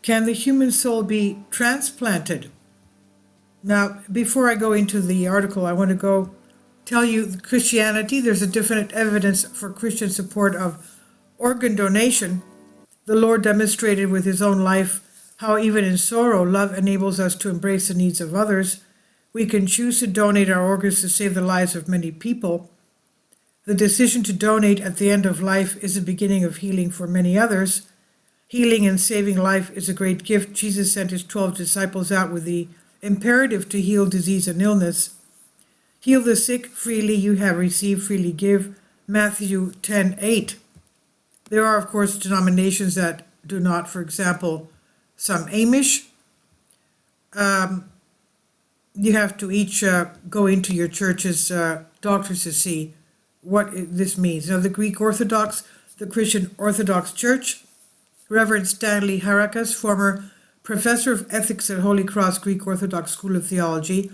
Can the human soul be transplanted? Now, before I go into the article, I want to go tell you Christianity. There's a definite evidence for Christian support of organ donation. The Lord demonstrated with his own life how even in sorrow, love enables us to embrace the needs of others. We can choose to donate our organs to save the lives of many people. The decision to donate at the end of life is the beginning of healing for many others. Healing and saving life is a great gift. Jesus sent his 12 disciples out with the imperative to heal disease and illness. Heal the sick, freely you have received, freely give. Matthew 10:8. There are, of course, denominations that do not, for example, some Amish. You have to each go into your church's doctors to see what this means. Now, the Greek Orthodox, the Christian Orthodox Church, Reverend Stanley Harakas, former professor of ethics at Holy Cross Greek Orthodox School of Theology,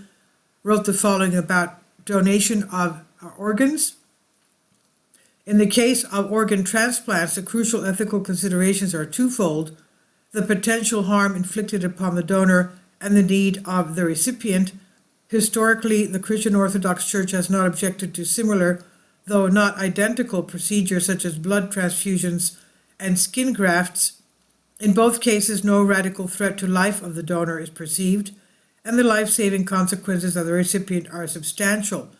wrote the following about donation of organs. In the case of organ transplants, the crucial ethical considerations are twofold: the potential harm inflicted upon the donor and the need of the recipient. Historically, the Christian Orthodox Church has not objected to similar, though not identical, procedures such as blood transfusions and skin grafts. In both cases, no radical threat to life of the donor is perceived, and the life-saving consequences of the recipient are substantial.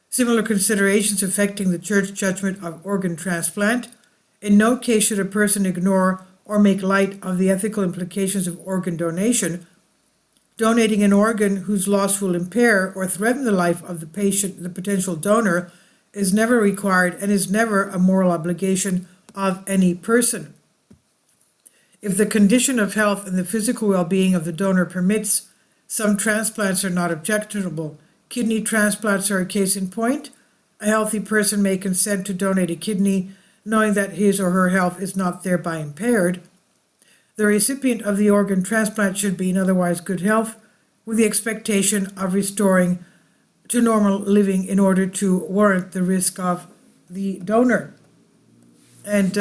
Similar considerations affecting the church judgment of organ transplant. In no case should a person ignore or make light of the ethical implications of organ donation. Donating an organ whose loss will impair or threaten the life of the patient, the potential donor, is never required and is never a moral obligation of any person. If the condition of health and the physical well-being of the donor permits, some transplants are not objectionable. Kidney transplants are a case in point. A healthy person may consent to donate a kidney, knowing that his or her health is not thereby impaired. The recipient of the organ transplant should be in otherwise good health, with the expectation of restoring to normal living in order to warrant the risk of the donor. And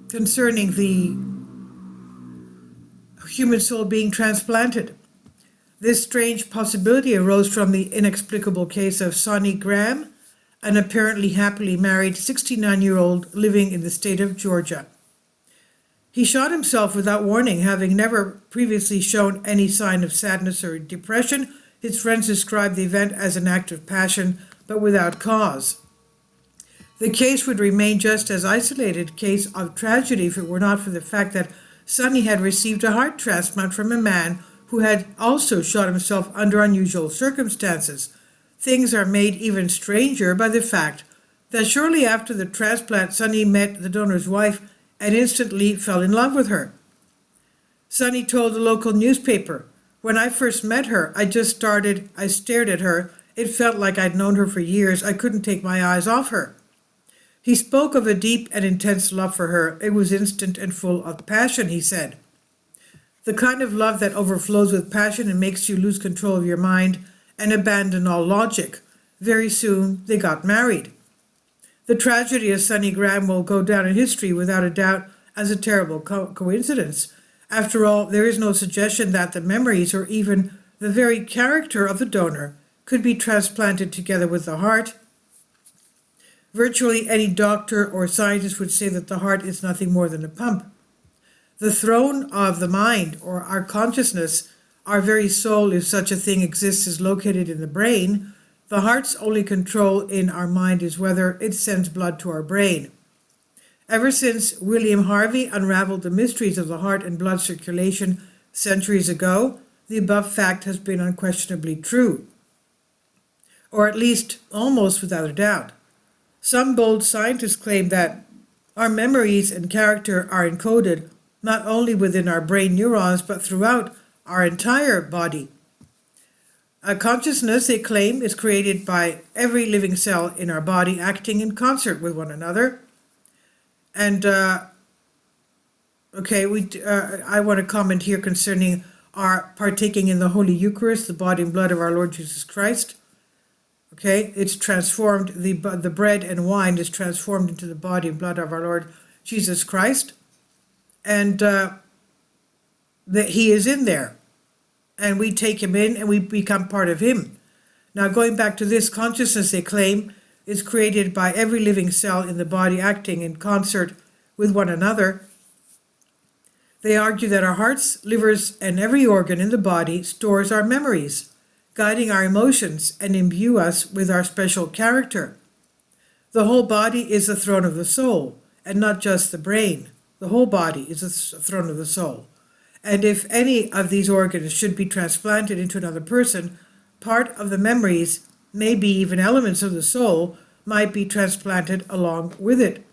concerning the human soul being transplanted, this strange possibility arose from the inexplicable case of Sonny Graham, an apparently happily married 69-year-old living in the state of Georgia. He shot himself without warning, having never previously shown any sign of sadness or depression. His friends described the event as an act of passion, but without cause. The case would remain just as isolated case of tragedy if it were not for the fact that Sonny had received a heart transplant from a man who had also shot himself under unusual circumstances. Things are made even stranger by the fact that shortly after the transplant, Sonny met the donor's wife and instantly fell in love with her. Sonny told the local newspaper, "When I first met her, I stared at her. It felt like I'd known her for years. I couldn't take my eyes off her." He spoke of a deep and intense love for her. It was instant and full of passion, he said. The kind of love that overflows with passion and makes you lose control of your mind and abandon all logic. Very soon, they got married. The tragedy of Sonny Graham will go down in history without a doubt as a terrible coincidence. After all, there is no suggestion that the memories or even the very character of the donor could be transplanted together with the heart. Virtually any doctor or scientist would say that the heart is nothing more than a pump. The throne of the mind, or our consciousness, our very soul, if such a thing exists, is located in the brain. The heart's only control in our mind is whether it sends blood to our brain. Ever since William Harvey unraveled the mysteries of the heart and blood circulation centuries ago, the above fact has been unquestionably true, or at least almost without a doubt. Some bold scientists claim that our memories and character are encoded not only within our brain neurons, but throughout our entire body. A consciousness, they claim, is created by every living cell in our body acting in concert with one another. And, I want to comment here concerning our partaking in the Holy Eucharist, the body and blood of our Lord Jesus Christ. Okay, it's transformed, the bread and wine is transformed into the body and blood of our Lord Jesus Christ. And that he is in there, and we take him in and we become part of him. Now, going back to this, consciousness, they claim, is created by every living cell in the body acting in concert with one another. They argue that our hearts, livers, and every organ in the body stores our memories, guiding our emotions and imbue us with our special character. The whole body is the throne of the soul, and not just the brain. The whole body is the throne of the soul. And if any of these organs should be transplanted into another person, part of the memories, maybe even elements of the soul, might be transplanted along with it.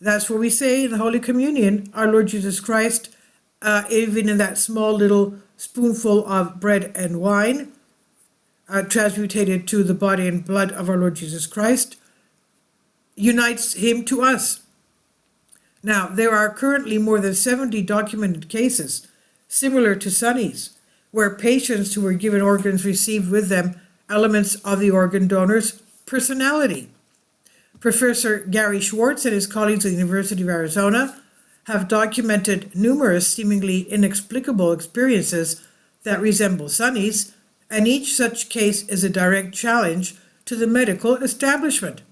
That's what we say in the Holy Communion. Our Lord Jesus Christ, even in that small little spoonful of bread and wine, transmutated to the body and blood of our Lord Jesus Christ, unites him to us. Now, there are currently more than 70 documented cases, similar to Sonny's, where patients who were given organs received with them elements of the organ donor's personality. Professor Gary Schwartz and his colleagues at the University of Arizona have documented numerous seemingly inexplicable experiences that resemble Sonny's, and each such case is a direct challenge to the medical establishment.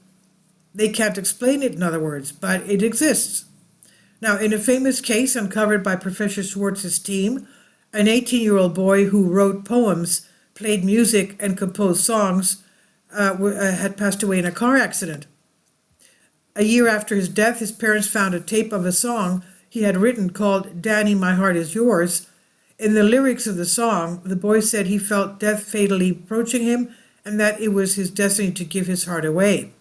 They can't explain it, in other words, but it exists. Now, in a famous case uncovered by Professor Schwartz's team, an 18-year-old boy who wrote poems, played music, and composed songs had passed away in a car accident. A year after his death, his parents found a tape of a song he had written called "Danny, My Heart Is Yours." In the lyrics of the song, the boy said he felt death fatally approaching him and that it was his destiny to give his heart away.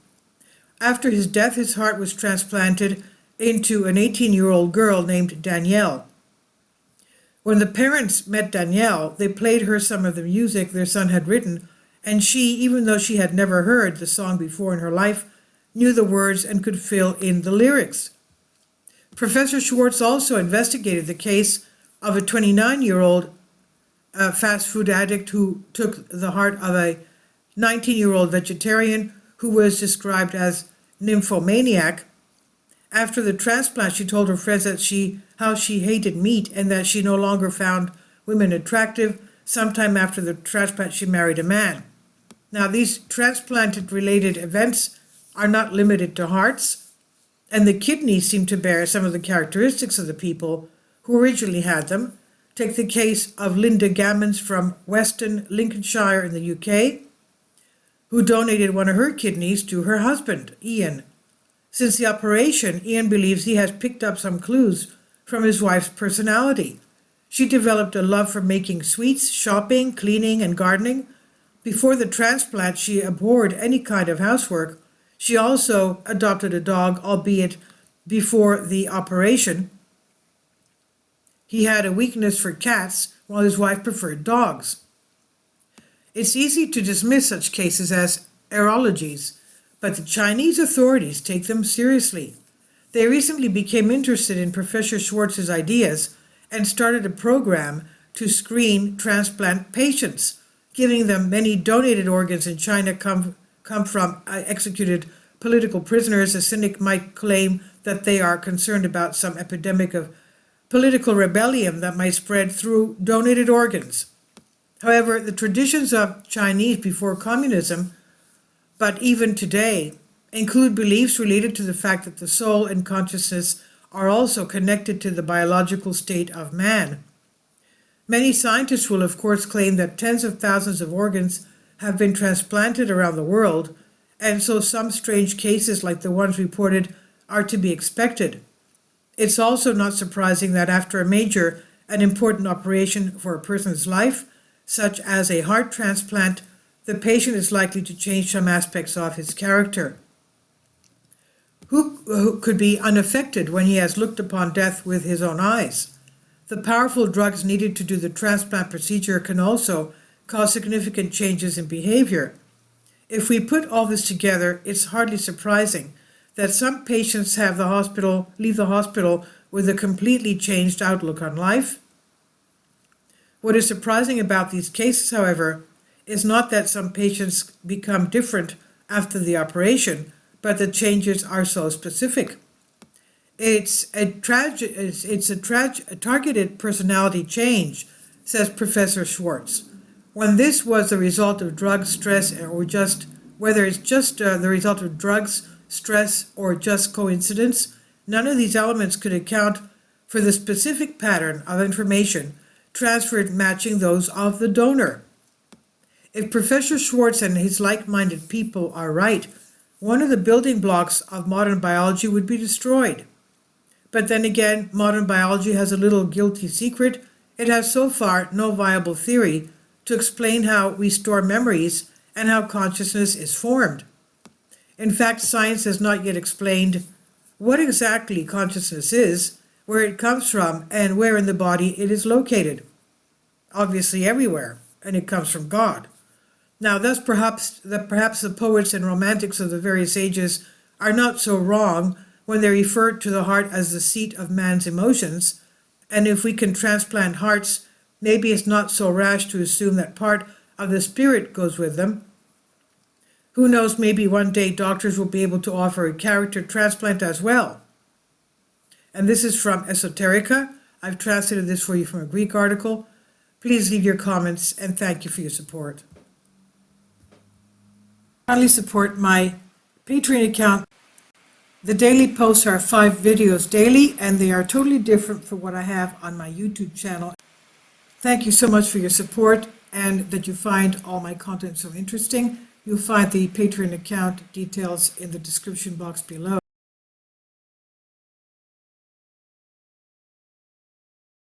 After his death, his heart was transplanted into an 18-year-old girl named Danielle. When the parents met Danielle, they played her some of the music their son had written, and she, even though she had never heard the song before in her life, knew the words and could fill in the lyrics. Professor Schwartz also investigated the case of a 29-year-old fast food addict who took the heart of a 19-year-old vegetarian who was described as nymphomaniac. After the transplant, she told her friends that how she hated meat and that she no longer found women attractive. Sometime after the transplant, she married a man. Now, these transplant-related events are not limited to hearts, and the kidneys seem to bear some of the characteristics of the people who originally had them. Take the case of Linda Gammons from Weston, Lincolnshire in the UK, who donated one of her kidneys to her husband, Ian. Since the operation, Ian believes he has picked up some clues from his wife's personality. She developed a love for making sweets, shopping, cleaning, and gardening. Before the transplant, she abhorred any kind of housework. She also adopted a dog, albeit before the operation. He had a weakness for cats, while his wife preferred dogs. It's easy to dismiss such cases as errologies, but the Chinese authorities take them seriously. They recently became interested in Professor Schwartz's ideas and started a program to screen transplant patients, giving them many donated organs in China come from executed political prisoners. A cynic might claim that they are concerned about some epidemic of political rebellion that might spread through donated organs. However, the traditions of Chinese before communism, but even today, include beliefs related to the fact that the soul and consciousness are also connected to the biological state of man. Many scientists will, of course, claim that tens of thousands of organs have been transplanted around the world, and so some strange cases like the ones reported are to be expected. It's also not surprising that after a major and important operation for a person's life, such as a heart transplant, the patient is likely to change some aspects of his character. Who could be unaffected when he has looked upon death with his own eyes? The powerful drugs needed to do the transplant procedure can also cause significant changes in behavior. If we put all this together, it's hardly surprising that some patients leave the hospital with a completely changed outlook on life. What is surprising about these cases, however, is not that some patients become different after the operation, but the changes are so specific. It's a targeted personality change, says Professor Schwartz. When this was the result of drugs, stress, or just whether it's just the result of drugs, stress, or just coincidence, none of these elements could account for the specific pattern of information transferred matching those of the donor. If Professor Schwartz and his like-minded people are right, one of the building blocks of modern biology would be destroyed. But then again, modern biology has a little guilty secret. It has so far no viable theory to explain how we store memories and how consciousness is formed. In fact, science has not yet explained what exactly consciousness is, where it comes from, and where in the body it is located. Obviously everywhere, and it comes from God. Now, thus perhaps the poets and romantics of the various ages are not so wrong when they refer to the heart as the seat of man's emotions, and if we can transplant hearts, maybe it's not so rash to assume that part of the spirit goes with them. Who knows, maybe one day doctors will be able to offer a character transplant as well. And this is from Esoterica. I've translated this for you from a Greek article. Please leave your comments, and thank you for your support. Kindly support my Patreon account. The daily posts are 5 videos daily, and they are totally different from what I have on my YouTube channel. Thank you so much for your support and that you find all my content so interesting. You'll find the Patreon account details in the description box below.